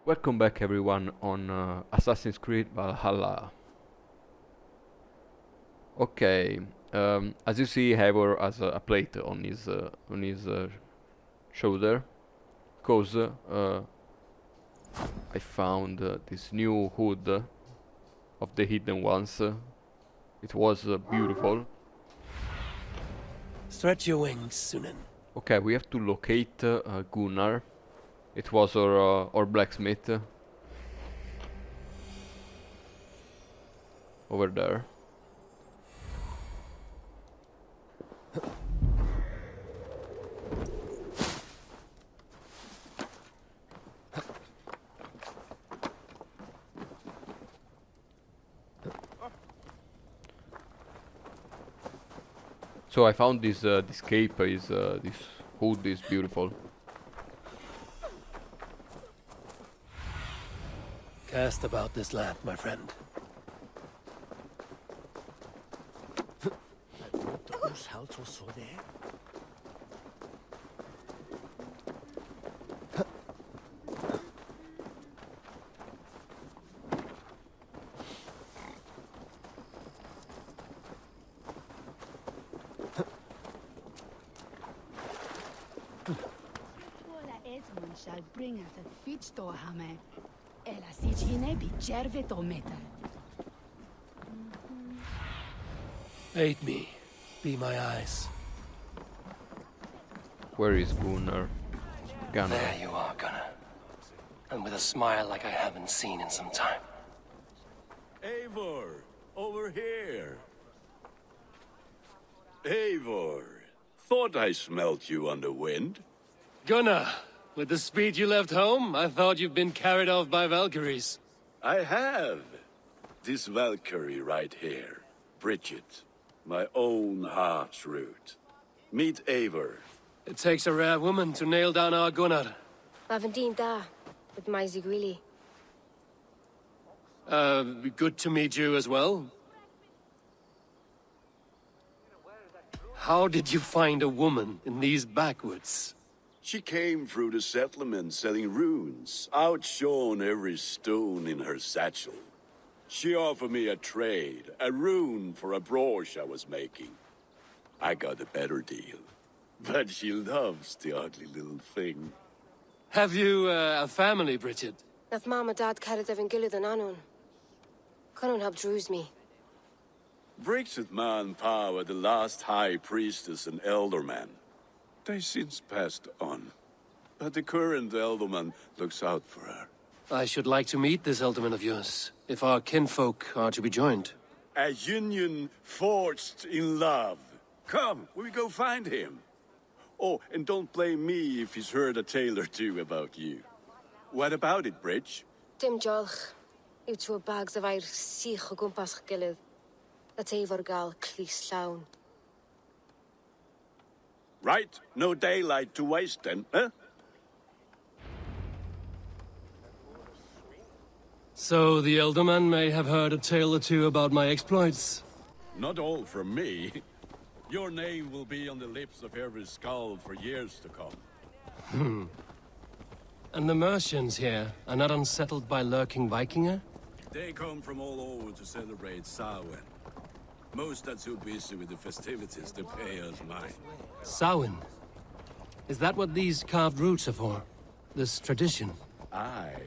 Welcome back everyone on Assassin's Creed Valhalla. Okay, as you see, Eivor has a plate on his shoulder, cause I found this new hood of the Hidden Ones. It was beautiful. Stretch your wings, Sunan. Okay, we have to locate Gunnar. It was our blacksmith over there. So I found this cape is this hood is beautiful. Cast about this land, my friend. Shall bring us a fitch to hame. Ela sichine bi cerve to meta. Aid me. Be my eyes. Where is Gunnar? Gunnar. There you are, Gunnar. And with a smile like I haven't seen in some time. Eivor, over here. Eivor, thought I smelt you on the wind. Gunnar, with the speed you left home, I thought you'd been carried off by Valkyries. I have. This Valkyrie right here, Bridget, my own heart's root. Meet Eivor. It takes a rare woman to nail down our Gunnar. Lavendine da, with my Zigwili. Good to meet you as well. How did you find a woman in these backwoods? She came through the settlement selling runes, outshone every stone in her satchel. She offered me a trade, a rune for a brooch I was making. I got a better deal. But she loves the ugly little thing. Have you a family, Bridget? Nath mom and dad carried Evan Gillid and Anun. Conun helped druise me. Bridget Man Power, the last high priestess and elderman. They since passed on. But the current elderman looks out for her. I should like to meet this elderman of yours, if our kinfolk are to be joined. A union forged in love. Come, we go find him. Oh, and don't blame me if he's heard a tale or two about you. What about it, Bridge? Dim jolch. You two bags of air sich o gwmpas Gillid. That Eivor gal clis llawn. Right, no daylight to waste then, huh? So the elderman may have heard a tale or two about my exploits. Not all from me. Your name will be on the lips of every skull for years to come. And the Mercians here are not unsettled by lurking Vikinger? They come from all over to celebrate Samhain. Most are too busy with the festivities to pay us mind. Samhain? Is that what these carved roots are for? This tradition? Aye.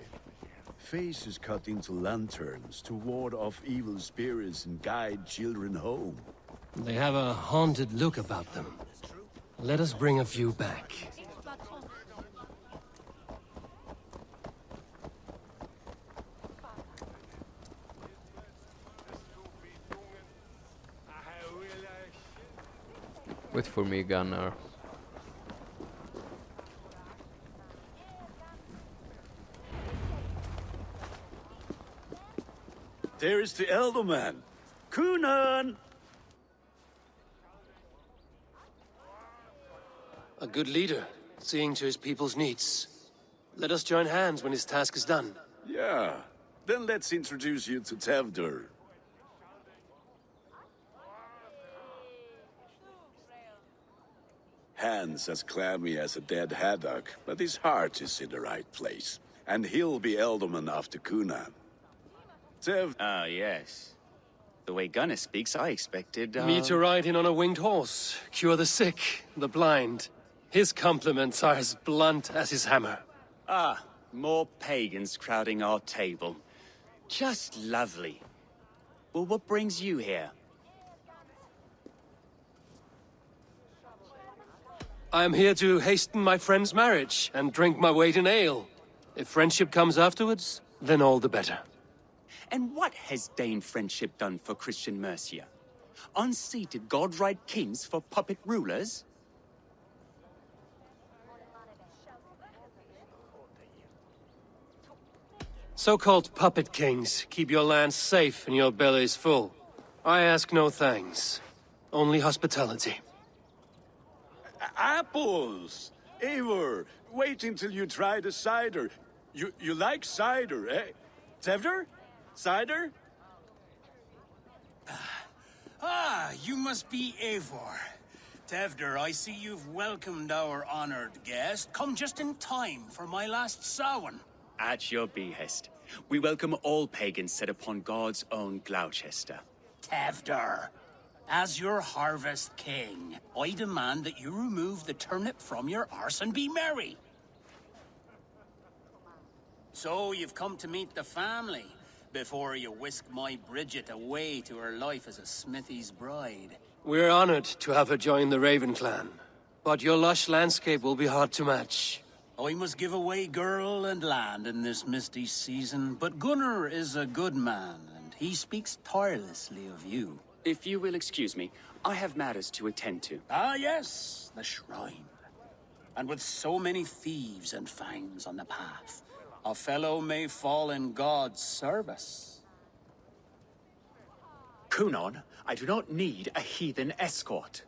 Faces cut into lanterns to ward off evil spirits and guide children home. They have a haunted look about them. Let us bring a few back. Wait for me, Gunnar. There is the elderman. Kunan! A good leader, seeing to his people's needs. Let us join hands when his task is done. Yeah. Then let's introduce you to Tevdur. Hands as clammy as a dead haddock, but his heart is in the right place. and he'll be Ealdorman after Cunan. Tev... Ah, yes. The way Gunnar speaks, I expected, Me to ride in on a winged horse, cure the sick, the blind. His compliments are as blunt as his hammer. Ah, more pagans crowding our table. Just lovely. Well, what brings you here? I am here to hasten my friend's marriage and drink my weight in ale. If friendship comes afterwards, then all the better. And what has Dane friendship done for Christian Mercia? Unseated godright kings for puppet rulers? So-called puppet kings keep your lands safe and your bellies full. I ask no thanks, only hospitality. Apples! Eivor, wait until you try the cider. You like cider, eh? Tevder? Cider? Ah, you must be Eivor. Tevder, I see you've welcomed our honored guest. Come just in time for my last Samhain. At your behest. We welcome all pagans set upon God's own Gloucester. Tevder, as your harvest king, I demand that you remove the turnip from your arse and be merry. So you've come to meet the family, before you whisk my Bridget away to her life as a smithy's bride. We're honored to have her join the Raven clan, but your lush landscape will be hard to match. I must give away girl and land in this misty season, but Gunnar is a good man, and he speaks tirelessly of you. If you will excuse me, I have matters to attend to. Ah, yes, the shrine. And with so many thieves and fangs on the path, a fellow may fall in God's service. Cunan, I do not need a heathen escort.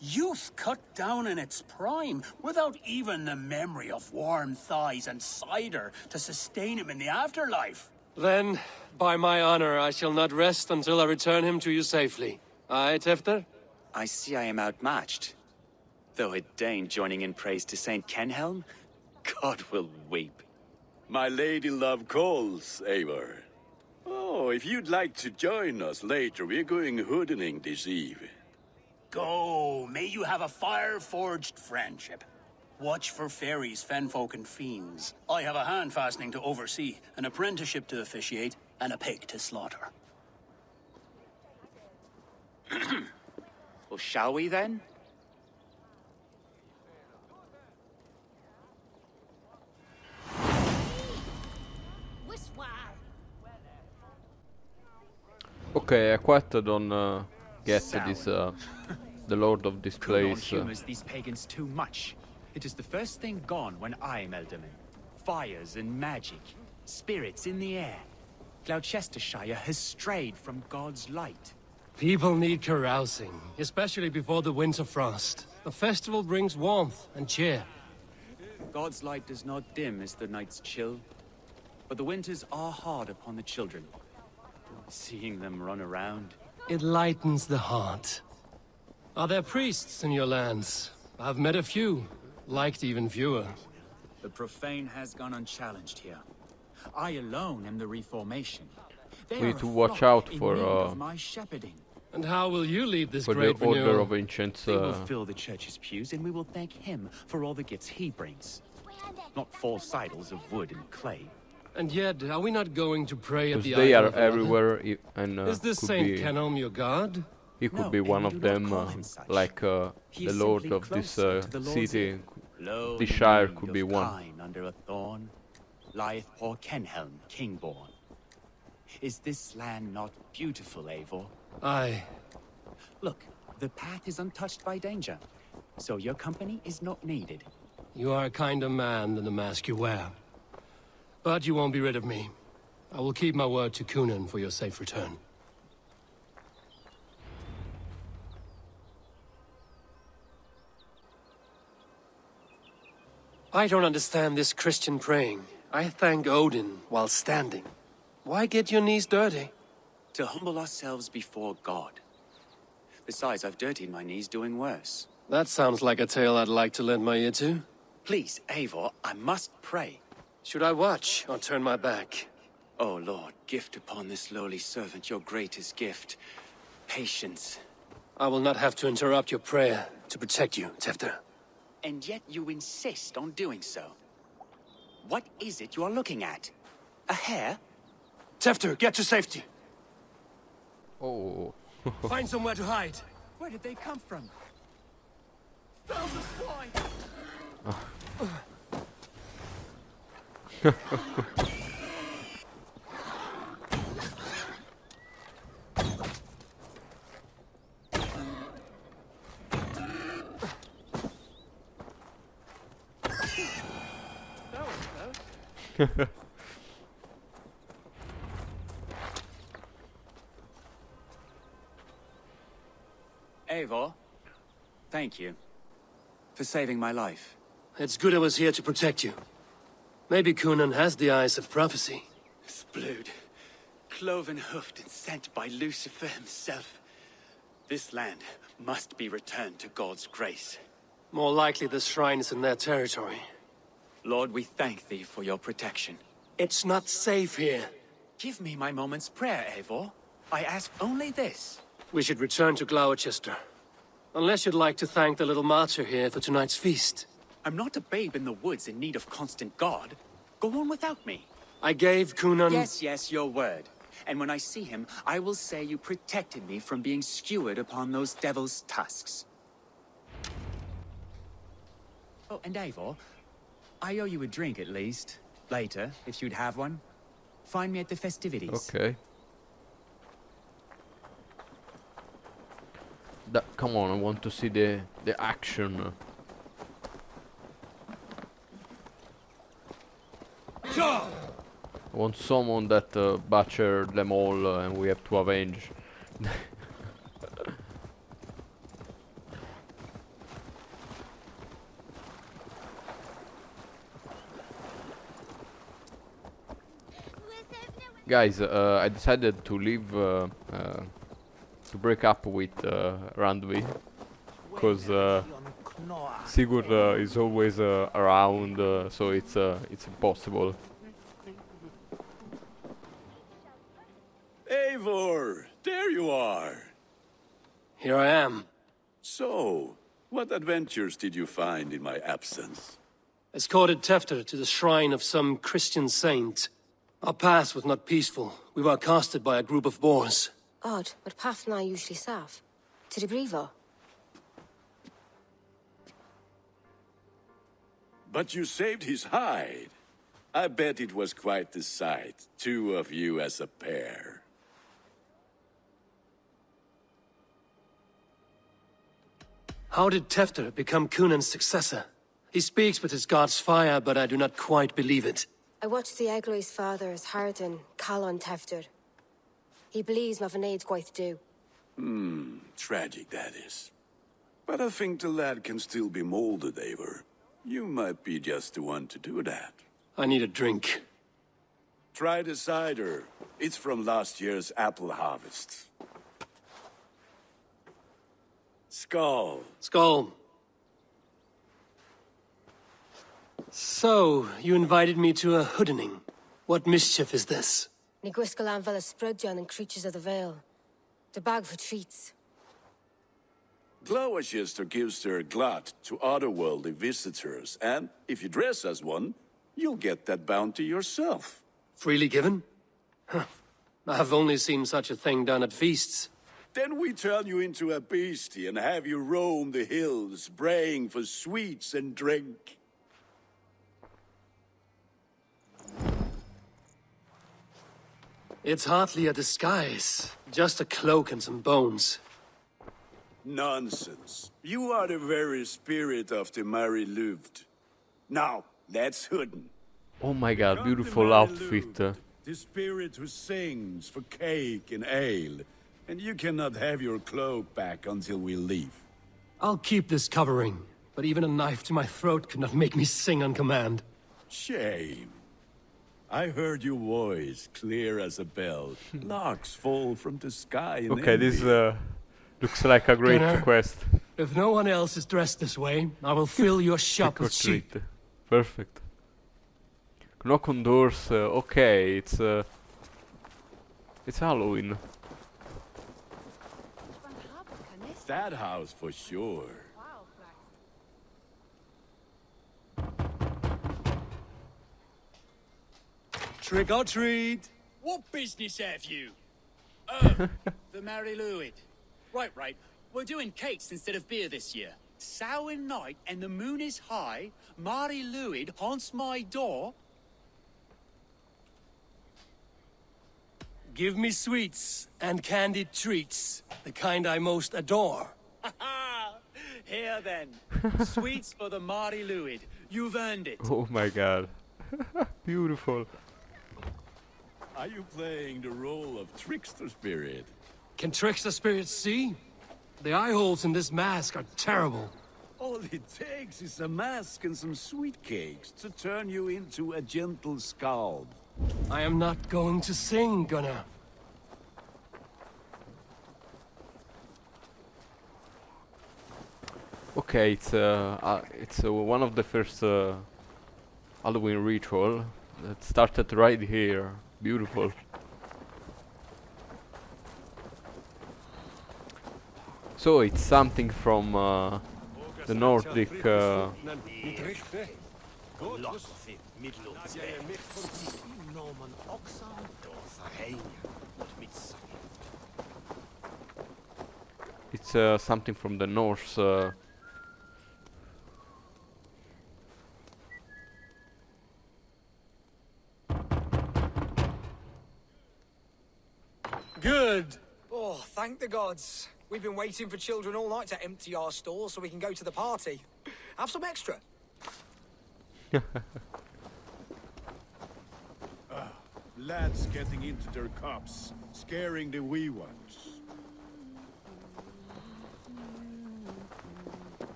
Youth cut down in its prime, without even the memory of warm thighs and cider to sustain him in the afterlife. Then, by my honor, I shall not rest until I return him to you safely. Aye, Tefter? I see I am outmatched. Though a Dane joining in praise to Saint Kenhelm, God will weep. My lady love calls, Eivor. Oh, if you'd like to join us later, we're going hoodening this eve. Go, may you have a fire-forged friendship. Watch for fairies, fenfolk, and fiends. I have a hand fastening to oversee, an apprenticeship to officiate, and a pig to slaughter. Well, shall we then? Okay, I quite don't get this, the lord of this Cunan place. humors these pagans too much. It is the first thing gone when I am Ealdorman. Fires and magic, spirits in the air. Gloucestershire has strayed from God's light. People need carousing, especially before the winter frost. The festival brings warmth and cheer. God's light does not dim as the nights chill, but the winters are hard upon the children. Seeing them run around. It lightens the heart. Are there priests in your lands? I've met a few, liked even fewer. The profane has gone unchallenged here. I alone am the reformation. They We are need a to watch flock out in for, need of my shepherding. And how will you lead this For the great order renewal? of ancients. They will fill the church's pews, and we will thank him for all the gifts he brings. Not false idols of wood and clay. And yet, are we not going to pray at Because the they idol are of another? everywhere, and Is this could Saint be, Kenelm your god? he could No, be and one we of do not them, call him such. like He the is lord simply of this closer to the Lord's city. ear. Lo, This the shire need could of be one. Kine under a thorn, lieth poor Kenhelm, kingborn. Is this land not beautiful, Eivor? Aye. Look, the path is untouched by danger, so your company is not needed. You are a kinder man than the mask you wear. But you won't be rid of me. I will keep my word to Cunan for your safe return. I don't understand this Christian praying. I thank Odin while standing. Why get your knees dirty? To humble ourselves before God. Besides, I've dirtied my knees doing worse. That sounds like a tale I'd like to lend my ear to. Please, Eivor, I must pray. Should I watch or turn my back? Oh, Lord, gift upon this lowly servant your greatest gift. Patience. I will not have to interrupt your prayer to protect you, Tefter. And yet you insist on doing so. What is it you are looking at? A hare? Tefter, get to safety. Oh. Find somewhere to hide. Where did they come from? Eivor, thank you for saving my life. It's good I was here to protect you. Maybe Kunan has the eyes of prophecy. Splood, cloven-hoofed and sent by Lucifer himself. This land must be returned to God's grace. More likely the shrine is in their territory. Lord, we thank thee for your protection. It's not safe here. Give me my moment's prayer, Eivor. I ask only this. We should return to Gloucester. Unless you'd like to thank the little martyr here for tonight's feast. I'm not a babe in the woods in need of constant guard. Go on without me. I gave Kunan... Yes, your word. And when I see him, I will say you protected me from being skewered upon those devil's tusks. Oh, and Eivor, I owe you a drink at least. Later, if you'd have one. Find me at the festivities. Okay. Come on, I want to see the action. I want someone that butchered them all and we have to avenge. Guys, I decided to leave, to break up with Randvi, because Sigurd is always around, so it's impossible. Eivor, there you are. Here I am. So, what adventures did you find in my absence? Escorted Tefter to the shrine of some Christian saint. Our path was not peaceful. We were accosted by a group of boars. Odd, but path na usually safe. To the Brivo. But you saved his hide. I bet it was quite the sight, two of you as a pair. How did Tefter become Kunan's successor? He speaks with his god's fire, but I do not quite believe it. I watched the Egloi's father as Harden Calon Tefter. He believes Mavanade quite do. Tragic that is. But I think the lad can still be molded, Eivor. You might be just the one to do that. I need a drink. Try the cider. It's from last year's apple harvest. Skull. Skull. So, you invited me to a hoodening. What mischief is this? Ni Gwisgalan Vela Sprudjan and Creatures of the Vale. The bag for treats. Gloucester gives their glut to otherworldly visitors, and if you dress as one, you'll get that bounty yourself. Freely given? Huh. I've only seen such a thing done at feasts. Then we turn you into a beastie and have you roam the hills, braying for sweets and drink. It's hardly a disguise. Just a cloak and some bones. Nonsense. You are the very spirit of the Mary Luft. Now, let's hooden. Oh my god, Come beautiful to Mary outfit. Luft, the spirit who sings for cake and ale. And you cannot have your cloak back until we leave. I'll keep this covering, but even a knife to my throat could not make me sing on command. Shame. I heard your voice clear as a bell. Larks fall from the sky in Okay, this envy. looks like a great Dinner. quest. If no one else is dressed this way, I will fill your shop Trick or with sheep. treat. Perfect. Knock on doors. Okay, it's Halloween. That house for sure. Trick or treat! What business have you? Oh, the Mary Louid. Right. We're doing cakes instead of beer this year. Sour night and the moon is high. Mary Louid haunts my door. Give me sweets and candied treats, the kind I most adore. Here then. Sweets for the Mary Louid. You've earned it. Oh my god. Beautiful. Are you playing the role of trickster spirit? Can trickster spirits see? The eye holes in this mask are terrible. All it takes is a mask and some sweet cakes to turn you into a gentle scald. I am not going to sing, Gunnar. Okay, it's one of the first Halloween ritual that started right here. Beautiful. So it's something from the Nordic. It's something from the Norse. Good. Oh, thank the gods. We've been waiting for children all night to empty our stores so we can go to the party. Have some extra. Lads getting into their cups, scaring the wee ones.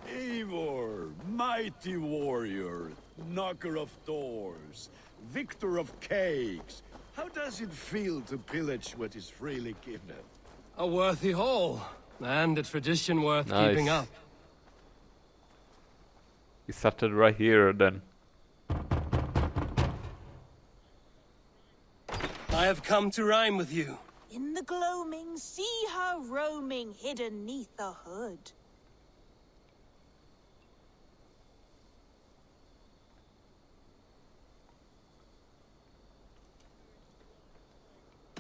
Eivor, mighty warrior, knocker of doors, victor of cakes. How does it feel to pillage what is freely given? A worthy haul, and a tradition worth Nice. keeping up. It started right here then. I have come to rhyme with you. In the gloaming, see her roaming hidden neath the hood.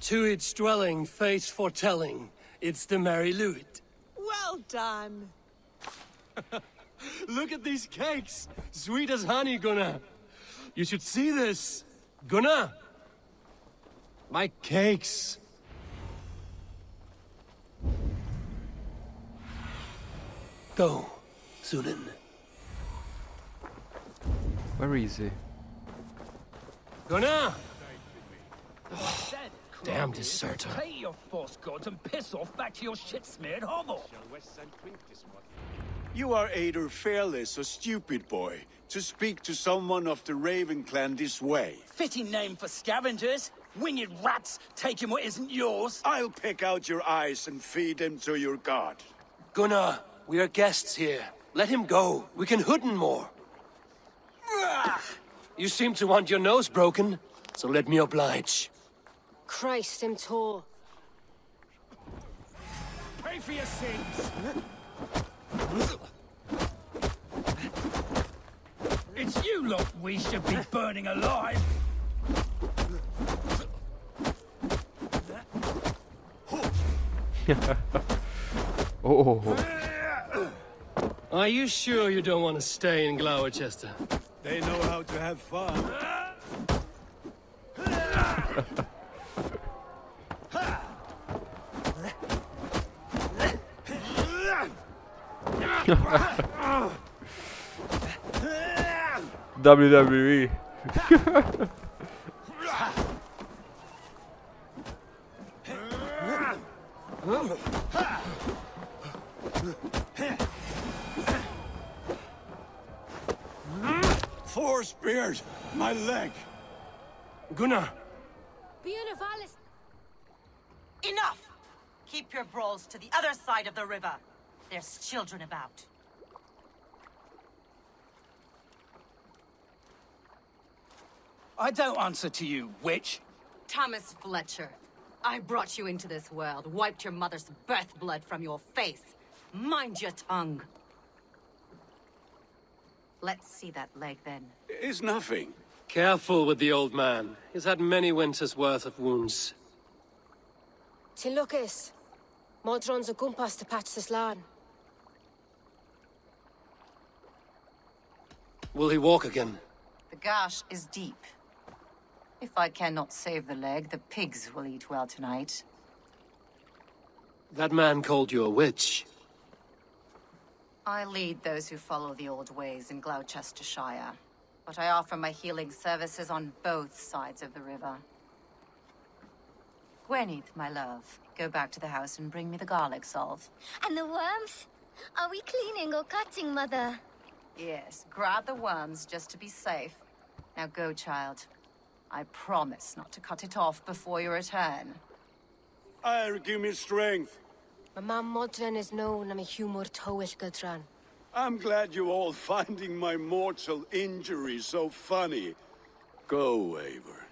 To its dwelling, fate's foretelling. It's the Mary Louid. Well done. Look at these cakes! Sweet as honey, Gunnar. You should see this. Gunnar! My cakes. Go, Sunan. Where is he? Gunnar! Damn deserter. Pay your false gods and piss off back to your shit-smeared hovel. You are either fearless or stupid, boy, to speak to someone of the Raven clan this way. Fitting name for scavengers. Winged rats taking what isn't yours. I'll pick out your eyes and feed them to your god. Gunnar, we are guests here. Let him go. We can hood him more. You seem to want your nose broken, so let me oblige. Christ, him tall. Pay for your sins. It's you lot we should be burning alive. Oh, Are you sure you don't want to stay in Glowerchester? They know how to have fun. WWE. Four spears! My leg! Gunnar! Enough! Keep your brawls to the other side of the river. There's children about. I don't answer to you, witch. Thomas Fletcher, I brought you into this world, wiped your mother's birth blood from your face. Mind your tongue. Let's see that leg, then. It's nothing. Careful with the old man. He's had many winters' worth of wounds. Tin Lucas. Modron's a gumpas to patch this land. Will he walk again? The gash is deep. If I cannot save the leg, the pigs will eat well tonight. That man called you a witch. I lead those who follow the old ways in Gloucestershire, but I offer my healing services on both sides of the river. Gweneth, my love, go back to the house and bring me the garlic salve. And the worms? Are we cleaning or cutting, Mother? Yes, grab the worms just to be safe. Now go, child. I promise not to cut it off before you return. Give me strength. My mam Modron is known am a humor towish gudran. I'm glad you all finding my mortal injury so funny. Go, Eivor.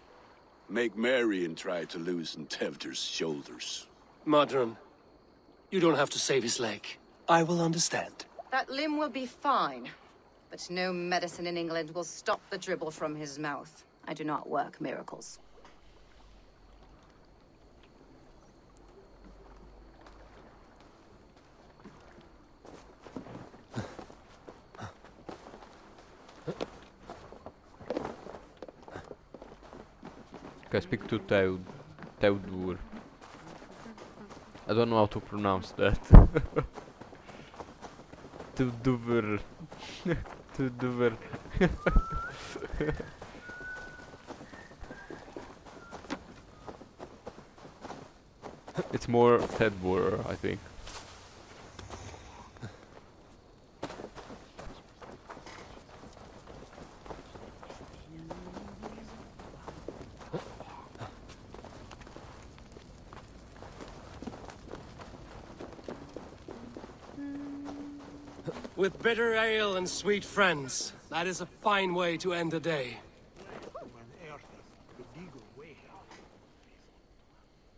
Make Marion try to loosen Tevder's shoulders. Modron, you don't have to save his leg. I will understand. That limb will be fine, but no medicine in England will stop the dribble from his mouth. I do not work miracles. Okay, speak to Teudur. I don't know how to pronounce that. Teudur. Teudur. It's more Tedbor, I think. With bitter ale and sweet friends, that is a fine way to end the day.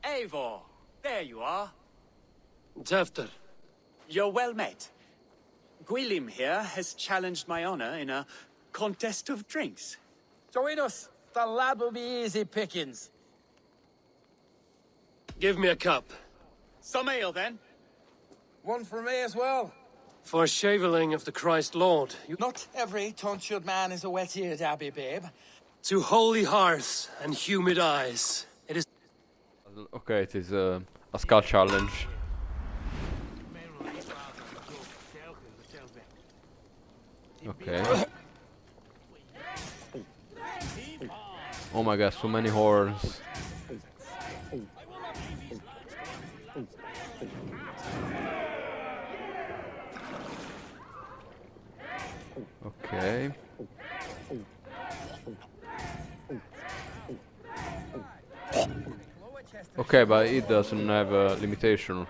Eivor, there you are. Tefter. You're well met. Gwilym here has challenged my honor in a contest of drinks. Join us. The lad will be easy pickings. Give me a cup. Some ale, then. One for me as well. For shaveling of the Christ Lord, you... Not every tonsured man is a wet-eared abbey, babe. To holy hearts and humid eyes, it is... Okay, it is a skull challenge. Okay. Oh my god, so many horns. Okay. Okay, but it doesn't have a limitation.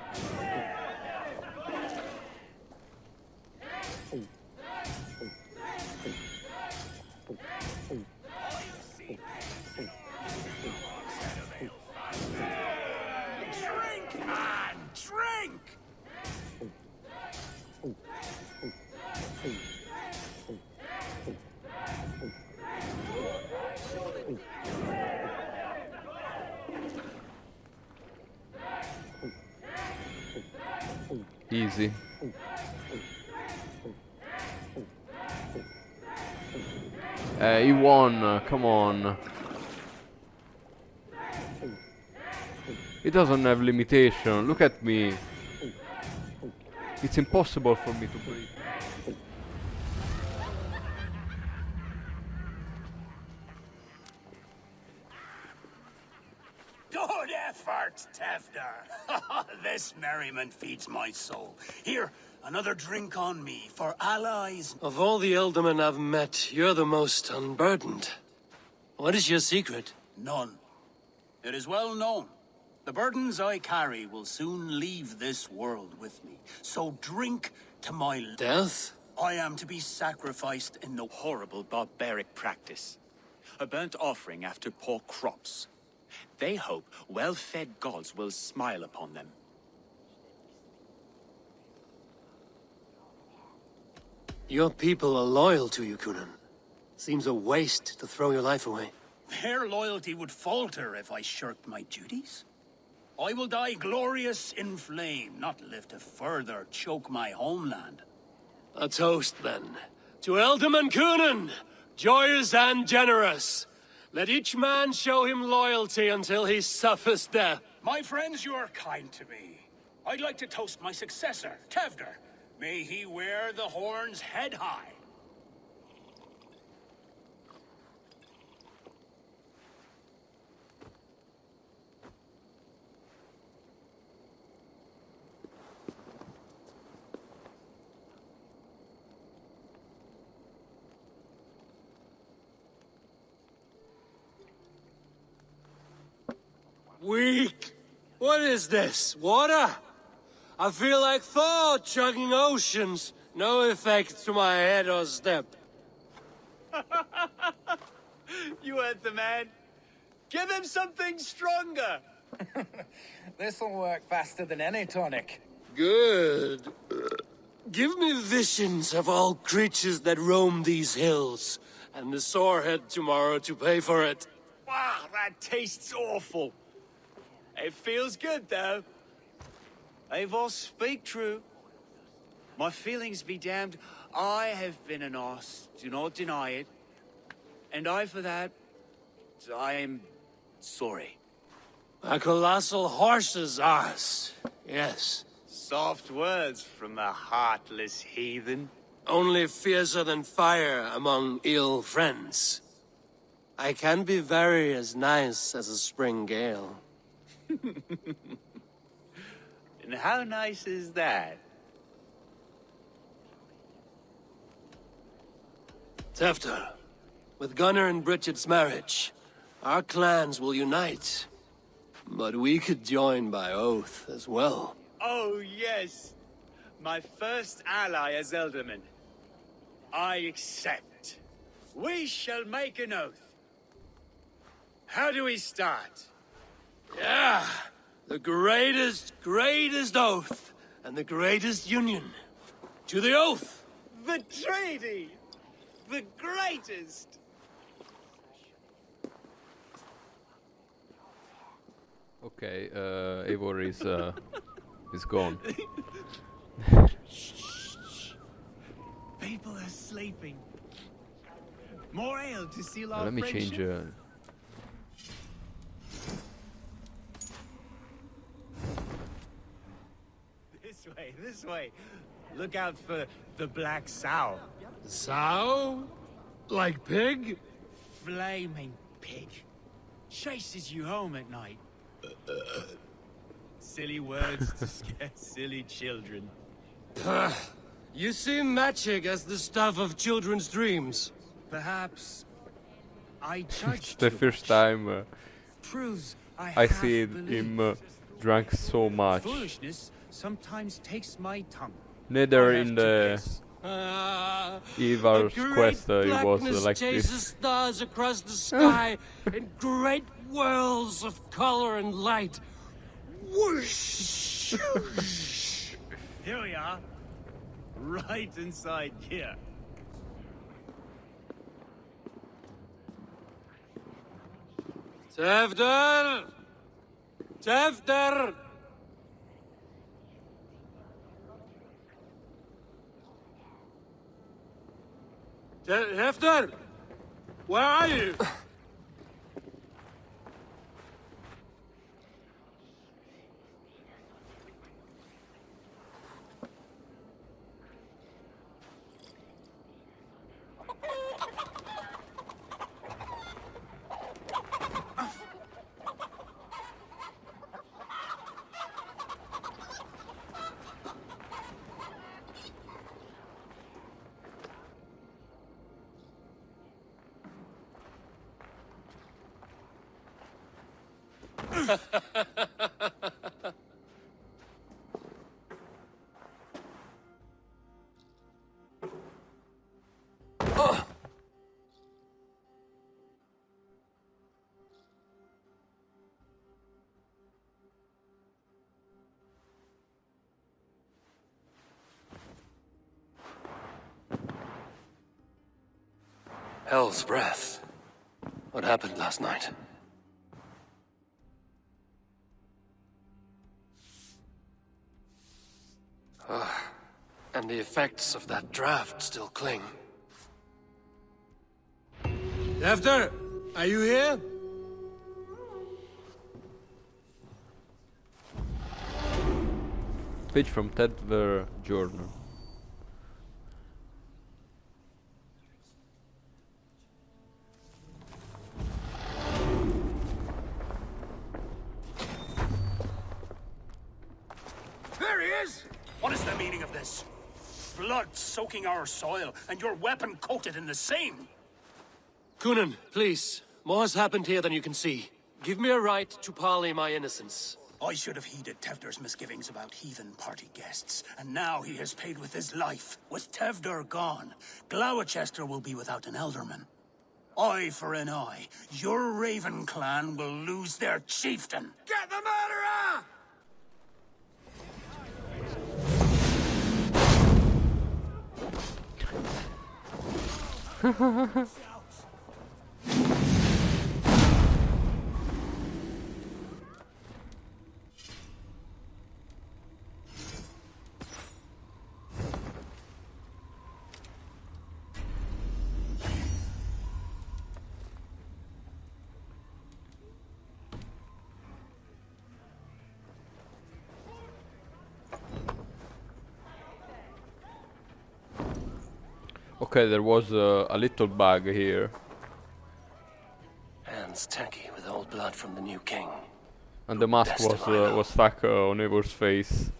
Drink, man! Drink! Easy. He won, come on. It doesn't have limitation, look at me. It's impossible for me to breathe. Good effort, Tefder. This merriment feeds my soul. Here, another drink on me for allies. Of all the ealdormen I've met, you're the most unburdened. What is your secret? None. It is well known. The burdens I carry will soon leave this world with me. So drink to my death? I am to be sacrificed in the horrible barbaric practice. A burnt offering after poor crops. They hope well-fed gods will smile upon them. Your people are loyal to you, Kunan. Seems a waste to throw your life away. Their loyalty would falter if I shirked my duties. I will die glorious in flame, not live to further choke my homeland. A toast, then. To Eldam Kunan, joyous and generous. Let each man show him loyalty until he suffers death. My friends, you are kind to me. I'd like to toast my successor, Tevder. May he wear the horns head high. Weak! What is this? Water? I feel like Thor chugging oceans. No effect to my head or step. You heard the man. Give him something stronger. This'll work faster than any tonic. Good. Give me visions of all creatures that roam these hills, and the sorehead tomorrow to pay for it. Wow, that tastes awful. It feels good, though. Eivor, speak true. My feelings be damned. I have been an arse, do not deny it. And I, for that, I am sorry. A colossal horse's arse, yes. Soft words from a heartless heathen. Only fiercer than fire among ill friends. I can be very as nice as a spring gale. And how nice is that? Tefter, with Gunnar and Bridget's marriage, our clans will unite. But we could join by oath as well. Oh, yes. My first ally as Elderman. I accept. We shall make an oath. How do we start? Yeah! The greatest oath, and the greatest union. To the oath! The treaty! The greatest! Okay, Eivor is gone. People are sleeping. More ale to seal our Let me friendship. change. This way. Look out for the black sow. Sow? Like pig? Flaming pig. Chases you home at night. Silly words to scare silly children. You see magic as the stuff of children's dreams. Perhaps I judged It's the too first much. time Proves I have see believed. him drunk so much. Foolishness sometimes takes my tongue. Neither I have in to the guess. Eivor's A great quest it was blackness like chases this. stars across the sky in great whirls of color and light. Whoosh! Here we are. Right inside here. Tevder! Tevder! Tevder! Where are you? Hell's breath. What happened last night? And the effects of that draft still cling. After, are you here? Page from Tedver Journal. There he is! What is the meaning of this? Blood soaking our soil, and your weapon coated in the same! Coonan, please. More has happened here than you can see. Give me a right to parley my innocence. I should have heeded Tevder's misgivings about heathen party guests, and now he has paid with his life. With Tevder gone, Gloucester will be without an elderman. Eye for an eye. Your Raven clan will lose their chieftain. Get the murderer! Okay, there was a little bug here. Hands tacky with old blood from the new king. And the mask Best of Ireland. was stuck on Ivor's face.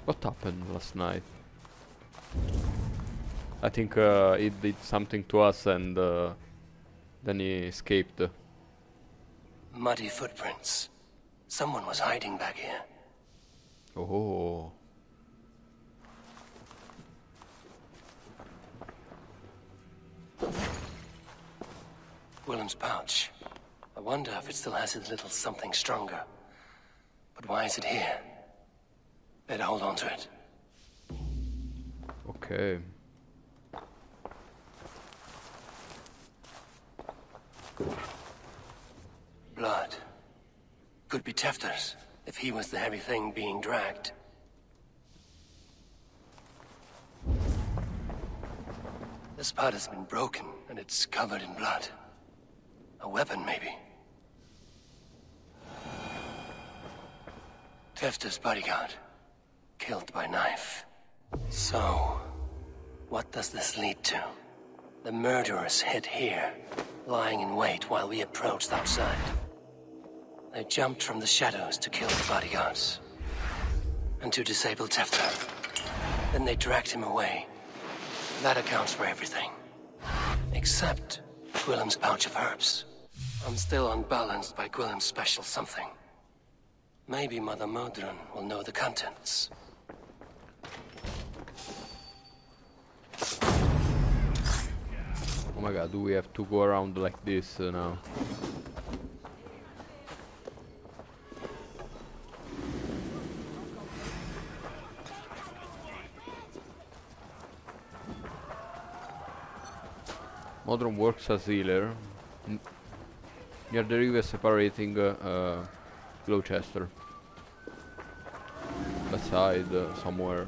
What happened last night? I think it did something to us and then he escaped. Muddy footprints. Someone was hiding back here. Oh. Willem's pouch. I wonder if it still has his little something stronger. But why is it here? Better hold on to it. Okay. Blood. Could be Tefter's, if he was the heavy thing being dragged. This part has been broken, and it's covered in blood. A weapon, maybe. Tefter's bodyguard. Killed by knife. So, what does this lead to? The murderers hid here, lying in wait while we approached outside. They jumped from the shadows to kill the bodyguards. And to disable Tefter. Then they dragged him away. That accounts for everything. Except Gwillem's pouch of herbs. I'm still unbalanced by Gwillem's special something. Maybe Mother Modron will know the contents. Oh my god, do we have to go around like this now? Modron works as healer near the river separating Gloucester. That side, somewhere.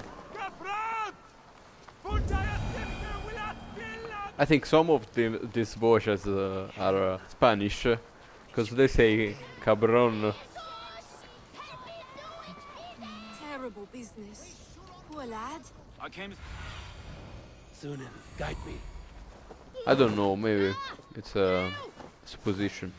I think some of these voices are Spanish, because they say cabron. Terrible business. Poor lad. I came. Thunin, guide me. I don't know, maybe it's a supposition.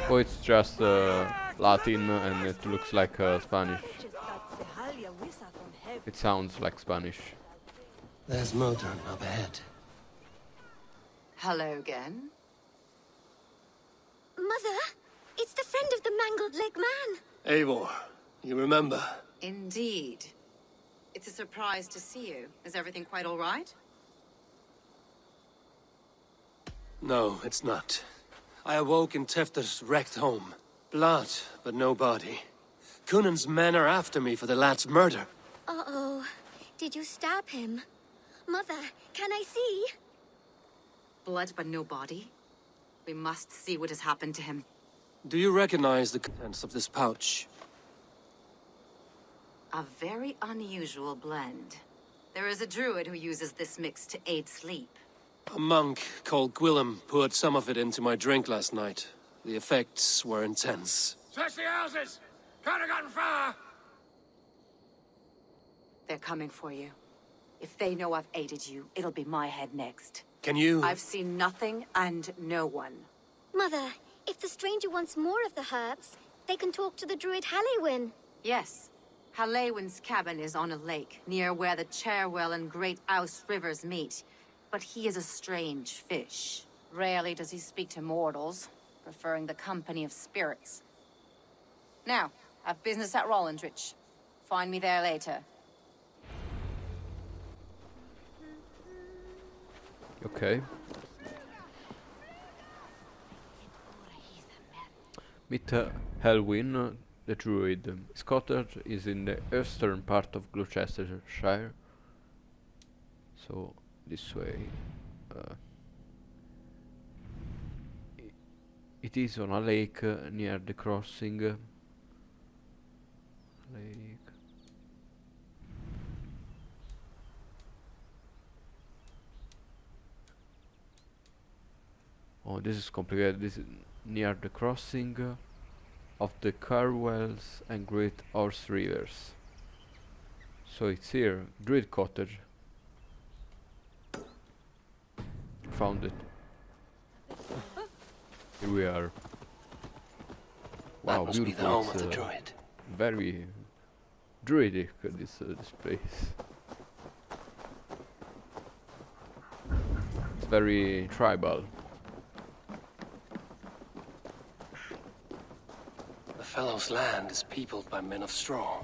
Oh, it's just Latin and it looks like Spanish. It sounds like Spanish. There's Modron up ahead. Hello again. Mother, it's the friend of the mangled leg man. Eivor, you remember? Indeed. It's a surprise to see you. Is everything quite all right? No, it's not. I awoke in Tefter's wrecked home. Blood, but no body. Cunan's men are after me for the lad's murder. Uh-oh. Did you stab him? Mother, can I see? Blood but no body? We must see what has happened to him. Do you recognize the contents of this pouch? A very unusual blend. There is a druid who uses this mix to aid sleep. A monk called Gwillem poured some of it into my drink last night. The effects were intense. Search the houses! Could have gotten far! They're coming for you. If they know I've aided you, it'll be my head next. Can you... I've seen nothing and no one. Mother, if the stranger wants more of the herbs, they can talk to the druid Halewyn. Yes. Halewyn's cabin is on a lake, near where the Cherwell and Great Ouse rivers meet. But he is a strange fish. Rarely does he speak to mortals, preferring the company of spirits. Now, I've business at Rollindrich. Find me there later. Okay. Meet Helwyn, the druid. His cottage is in the eastern part of Gloucestershire. So, this way. It is on a lake near the crossing. Lake. Oh, this is complicated. This is near the crossing of the Carwells and Great Ouse rivers. So it's here, Druid Cottage. Found it. Here we are. Wow, That must be the home of the it's, druid. very druidic, this place. It's very tribal. The fellow's land is peopled by men of straw.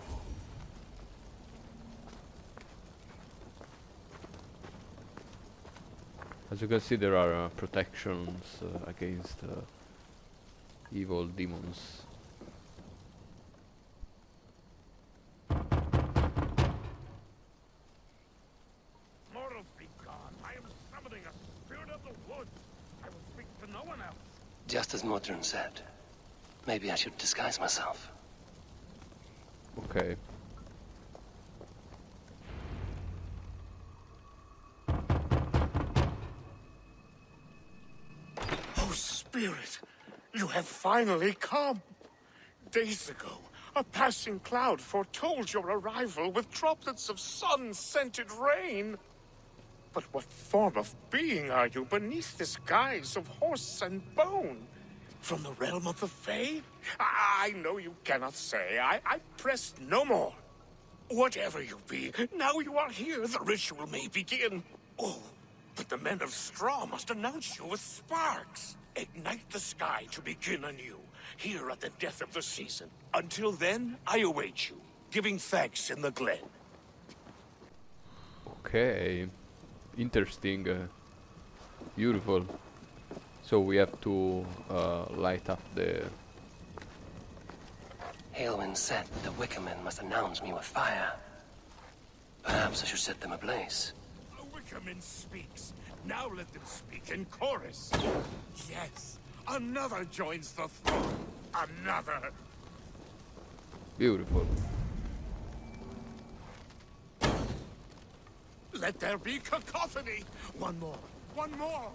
As you can see, there are protections against evil demons. Mortals be gone. I am summoning a spirit of the woods. I will speak to no one else. Just as Modron said. Maybe I should disguise myself. Okay. Oh, Spirit, you have finally come. Days ago, a passing cloud foretold your arrival with droplets of sun-scented rain. But what form of being are you beneath this guise of horse and bone? From the realm of the Fae? I know you cannot say. I press no more. Whatever you be, now you are here, the ritual may begin. Oh, but the men of straw must announce you with sparks. Ignite the sky to begin anew, here at the death of the season. Until then, I await you, giving thanks in the glen. Okay. Interesting. Beautiful. So we have to light up the... Halewyn said the Wickermen must announce me with fire. Perhaps I should set them ablaze. A Wickerman speaks. Now let them speak in chorus. Yes, another joins the throng. Another. Beautiful. Let there be cacophony. One more. One more.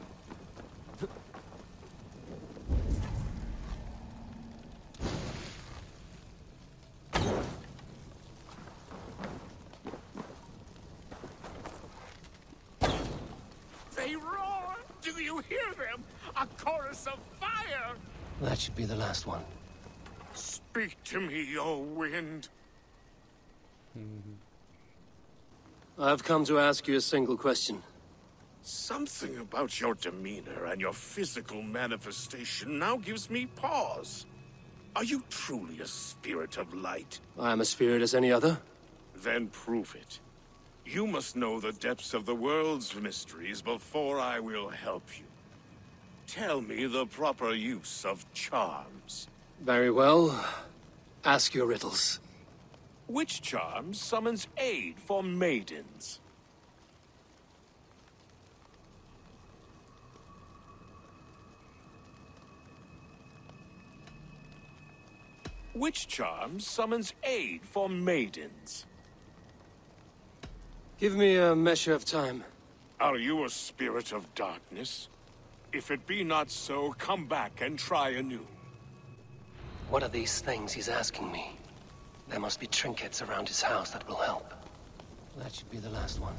They roar! Do you hear them? A chorus of fire! That should be the last one. Speak to me, O wind. I've come to ask you a single question. Something about your demeanor and your physical manifestation now gives me pause. Are you truly a spirit of light? I am a spirit as any other. Then prove it. You must know the depths of the world's mysteries before I will help you. tell me the proper use of charms. Very well. Ask your riddles. Which charm summons aid for maidens? Which charm summons aid for maidens? Give me a measure of time. Are you a spirit of darkness? If it be not so, come back and try anew. What are these things he's asking me? There must be trinkets around his house that will help. That should be the last one.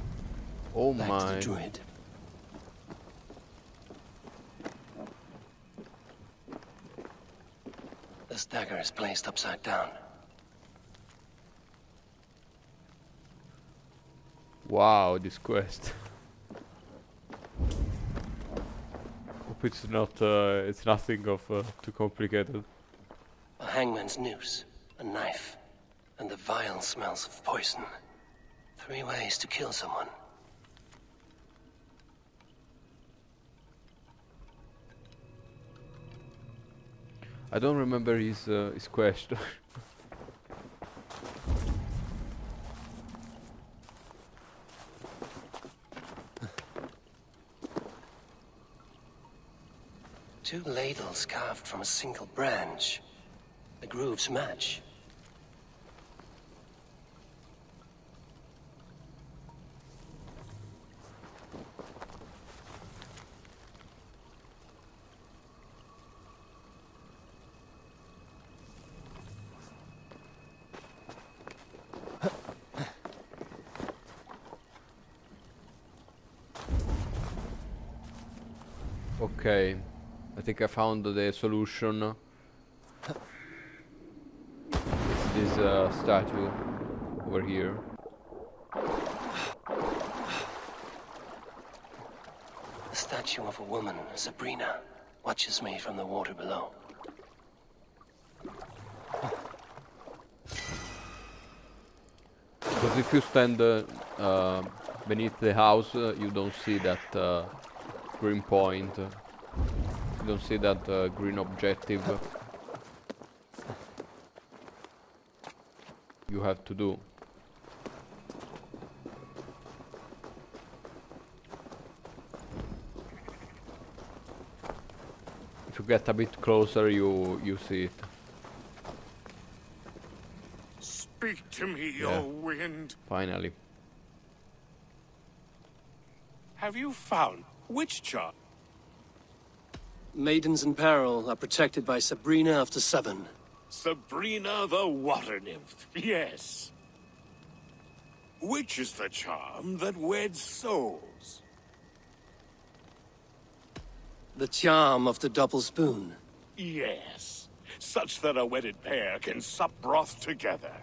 Oh Back my. to the druid. This dagger is placed upside down. Wow, this quest. Hope it's not. It's nothing of too complicated. A hangman's noose, a knife, and the vile smells of poison. 3 ways to kill someone. I don't remember his quest. Two ladles carved from a single branch. The grooves match. Okay, I think I found the solution. It's this statue over here. The statue of a woman, Sabrina, watches me from the water below. Because if you stand beneath the house, you don't see that green point. You don't see that green objective. You have to do. If you get a bit closer, you see it. Speak to me, Yeah. O wind. Finally. Have you found which charm? Maidens in peril are protected by Sabrina after 7. Sabrina the water nymph, yes. Which is the charm that weds souls? The charm of the double spoon. Yes, such that a wedded pair can sup broth together.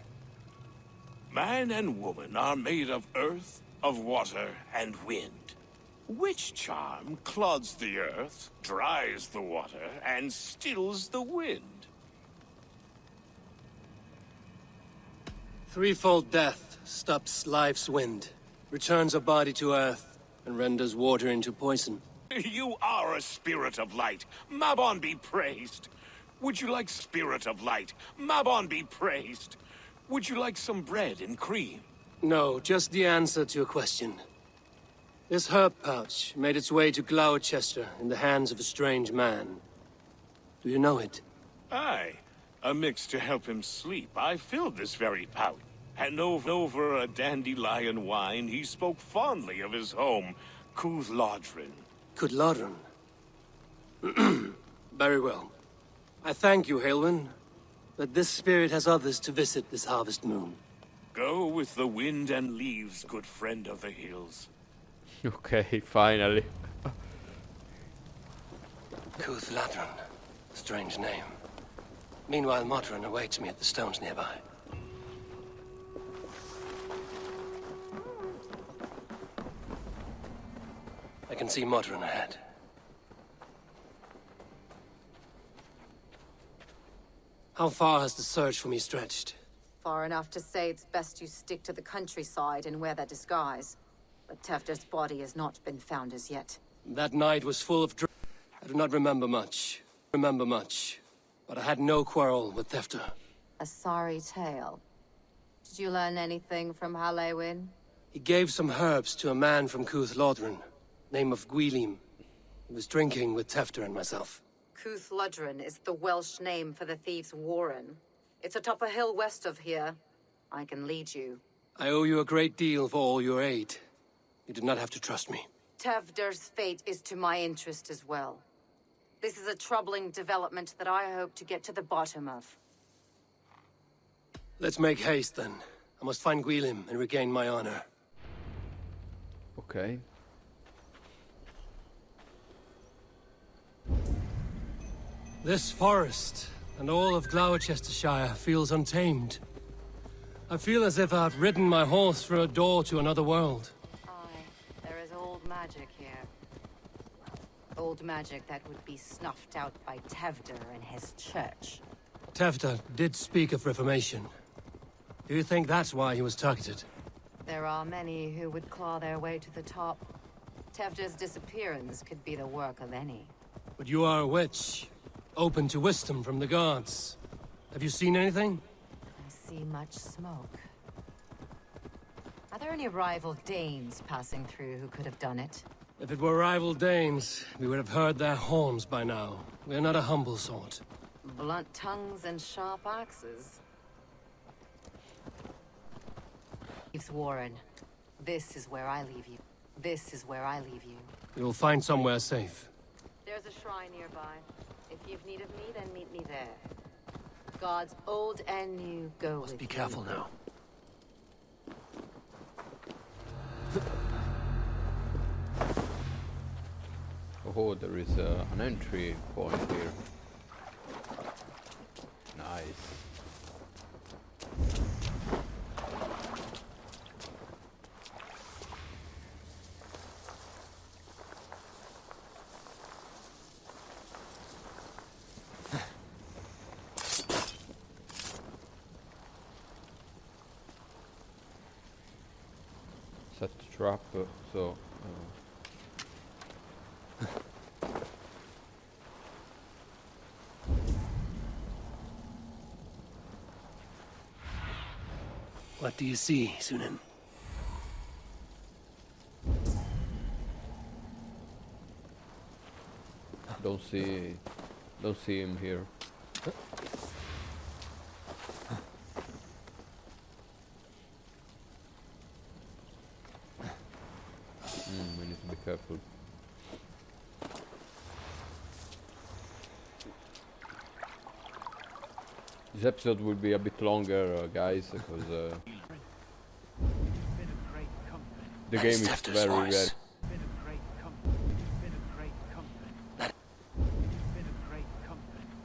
Man and woman are made of earth, of water, and wind. Which charm clods the earth, dries the water, and stills the wind? Threefold death stops life's wind, returns a body to earth, and renders water into poison. You are a spirit of light. Mabon be praised. Would you like spirit of light? Mabon be praised. Would you like some bread and cream? No, just the answer to a question. This herb pouch made its way to Gloucester in the hands of a strange man. Do you know it? Aye. A mix to help him sleep. I filled this very pouch. And over a dandelion wine, he spoke fondly of his home, Cooth-Lodrin. Cooth-Lodrin? Very well. I thank you, Halwyn, but this spirit has others to visit this harvest moon. Go with the wind and leaves, good friend of the hills. Okay, finally. Cooth-Lodrin. Strange name. Meanwhile, Modron awaits me at the stones nearby. I can see Modron ahead. How far has the search for me stretched? Far enough to say it's best you stick to the countryside and wear that disguise. But Tefter's body has not been found as yet. That night was full of I do not remember much. But I had no quarrel with Thefter. A sorry tale. Did you learn anything from Halewin? He gave some herbs to a man from Cuth Lodren, name of Gwylim. He was drinking with Tefter and myself. Cuth Lodren is the Welsh name for the thieves' warren. It's atop a hill west of here. I can lead you. I owe you a great deal for all your aid. You did not have to trust me. Tevder's fate is to my interest as well. This is a troubling development that I hope to get to the bottom of. Let's make haste, then. I must find Gwylim and regain my honor. Okay. This forest and all of Gloucestershire feels untamed. I feel as if I've ridden my horse through a door to another world. Aye, there is old magic here. Old magic that would be snuffed out by Tevder and his church. Tefter did speak of reformation. Do you think that's why he was targeted? There are many who would claw their way to the top. Tevder's disappearance could be the work of any. But you are a witch, open to wisdom from the gods. Have you seen anything? I see much smoke. Are there any rival Danes passing through who could have done it? If it were rival Danes, we would have heard their horns by now. We are not a humble sort. Blunt tongues and sharp axes. Thieves' Warren. This is where I leave you. This is where I leave you. You'll find somewhere safe. There's a shrine nearby. If you've need of me, then meet me there. Gods old and new go with you. Be careful now. Oh, there is an entry point here. Nice. Set the trap, so... What do you see, Sunan? Don't see him here. We need to be careful. This episode will be a bit longer, guys, because the game is very rare.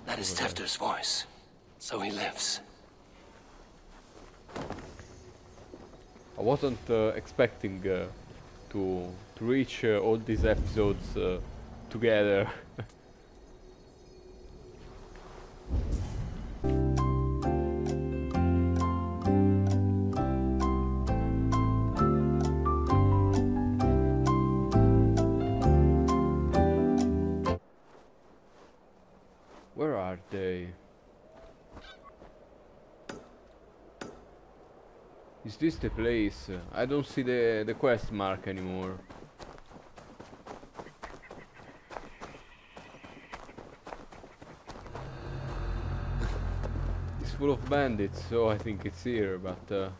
That is Tefter's voice. So he lives. I wasn't expecting to reach all these episodes together. Where are they? Is this the place? I don't see the quest mark anymore. It's full of bandits, so I think it's here, but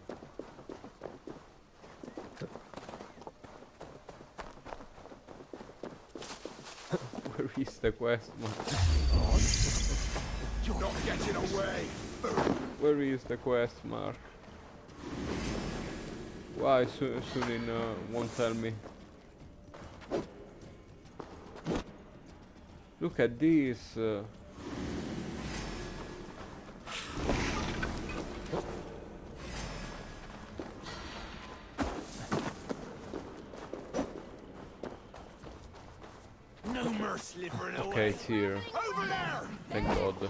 where is the quest mark? You're not getting away! Where is the quest mark? Why Sunin won't tell me? Look at this. No more slithering away! Okay, it's here. Over there! Thank God.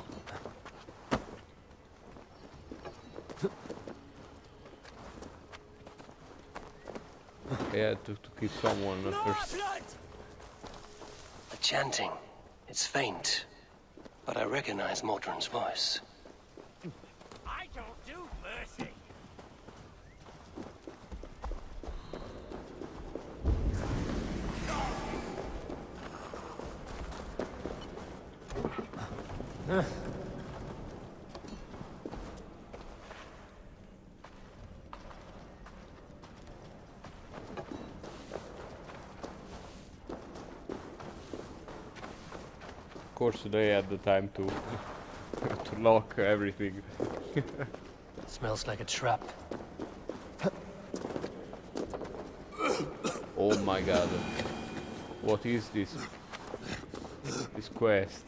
I had to keep someone first. The chanting. It's faint, but I recognize Modron's voice. I don't do mercy. Of course they had the time to to lock everything. Smells like a trap. Oh my god. What is this? This quest?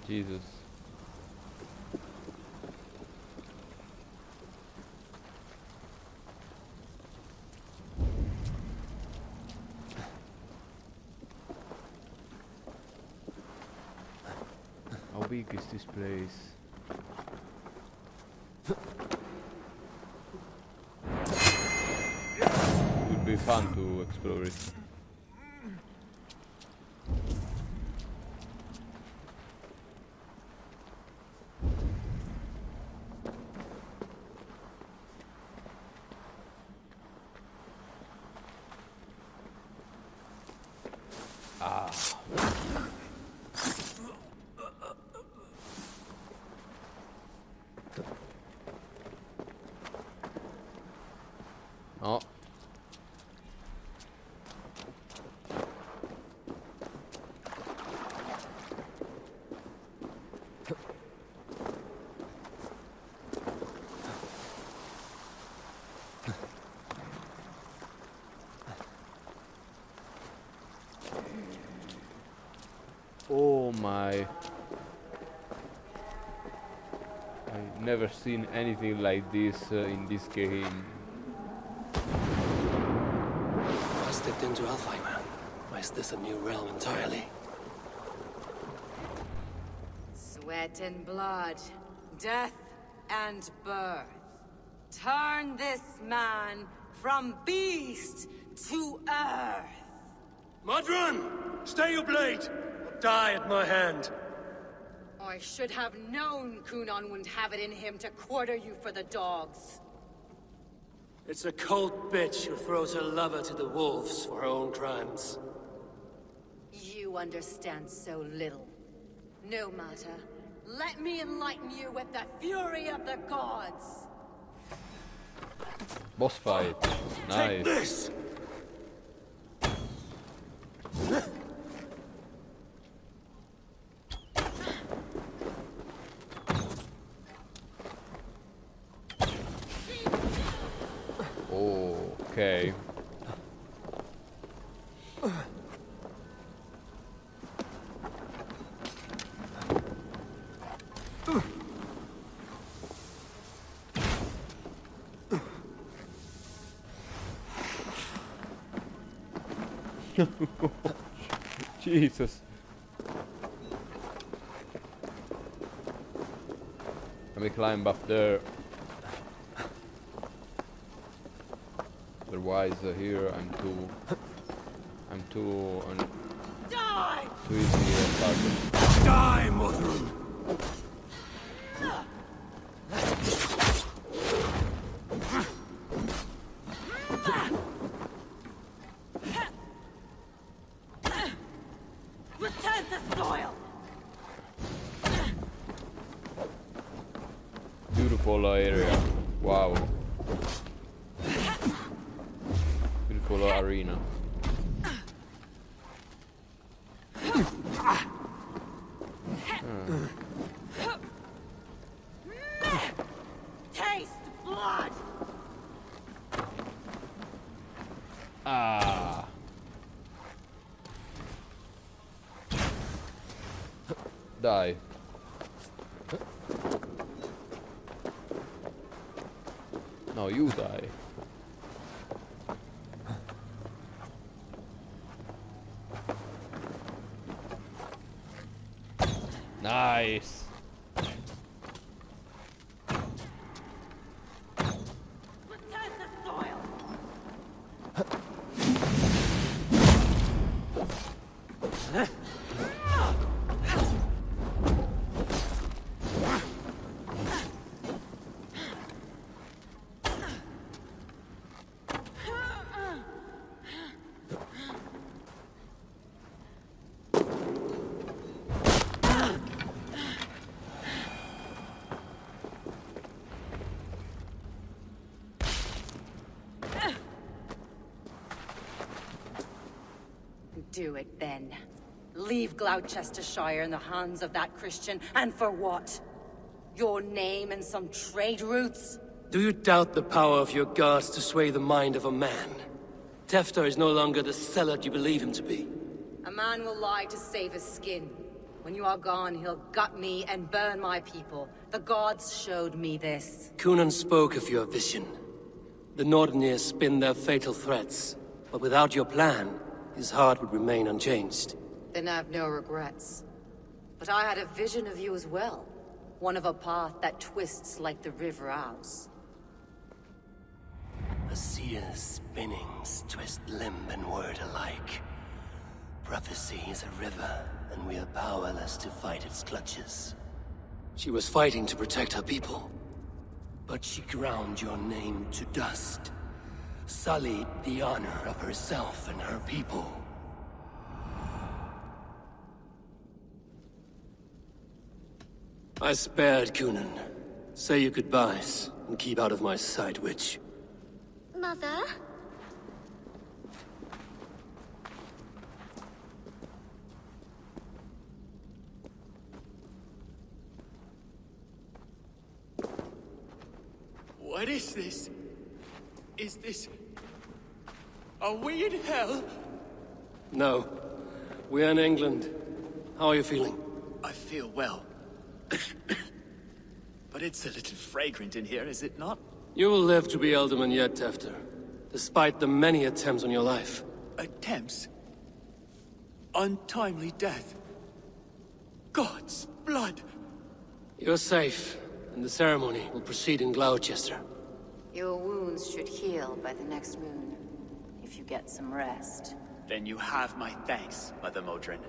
Jesus. How big is this place? It would be fun to explore it. Ah. No. Oh my. I've never seen anything like this in this game. I stepped into Alfheim. Or is this a new realm entirely? Sweat and blood, death and birth. Turn this man from beast to earth. Modron! Stay your blade! Or die at my hand! I should have known Kunon wouldn't have it in him to quarter you for the dogs. It's a cold bitch who throws her lover to the wolves for her own crimes. You understand so little. No matter. Let me enlighten you with the fury of the gods. Boss fight. Nice. Take this! Oh, okay. Jesus. Let me climb up there. Otherwise, here I'm too easily target. Die, Modron! Return to soil! Beautiful area. Wow. Beautiful arena. Taste blood! Ah. Die. No, you die. Nice. Do it then. Leave Gloucestershire in the hands of that Christian, and for what? Your name and some trade routes? Do you doubt the power of your gods to sway the mind of a man? Tefter is no longer the zealot you believe him to be. A man will lie to save his skin. When you are gone, he'll gut me and burn my people. The gods showed me this. Cunan spoke of your vision. The Nordenir spin their fatal threats, but without your plan, his heart would remain unchanged. Then I've no regrets. But I had a vision of you as well. One of a path that twists like the river Ouse. A seer's spinnings twist limb and word alike. Prophecy is a river, and we are powerless to fight its clutches. She was fighting to protect her people, but she ground your name to dust. Sullied the honor of herself and her people. I spared Cunan. Say your goodbyes, and keep out of my sight, witch. Mother? What is this? Is this... Are we in hell? No. We're in England. How are you feeling? I feel well. But it's a little fragrant in here, is it not? You will live to be Elderman yet, Tefter. Despite the many attempts on your life. Attempts? Untimely death? God's blood! You're safe, and the ceremony will proceed in Gloucester. Your wounds should heal by the next moon, if you get some rest. Then you have my thanks, Mother Modron.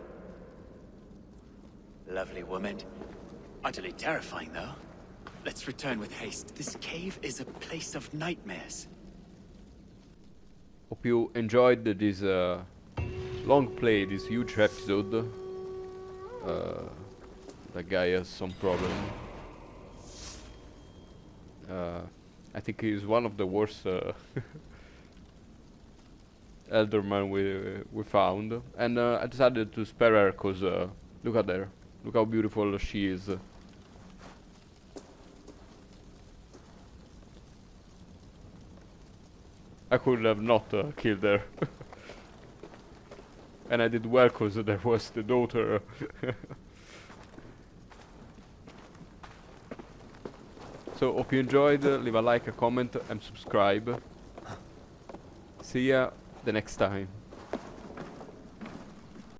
Lovely woman. Utterly terrifying, though. Let's return with haste. This cave is a place of nightmares. Hope you enjoyed this long play, this huge episode. The guy has some problem. I think he's one of the worst Elderman we found, and I decided to spare her cause look at her, look how beautiful she is. I could have not killed her. And I did well cause there was the daughter. So hope you enjoyed, leave a like, a comment and subscribe. See ya the next time.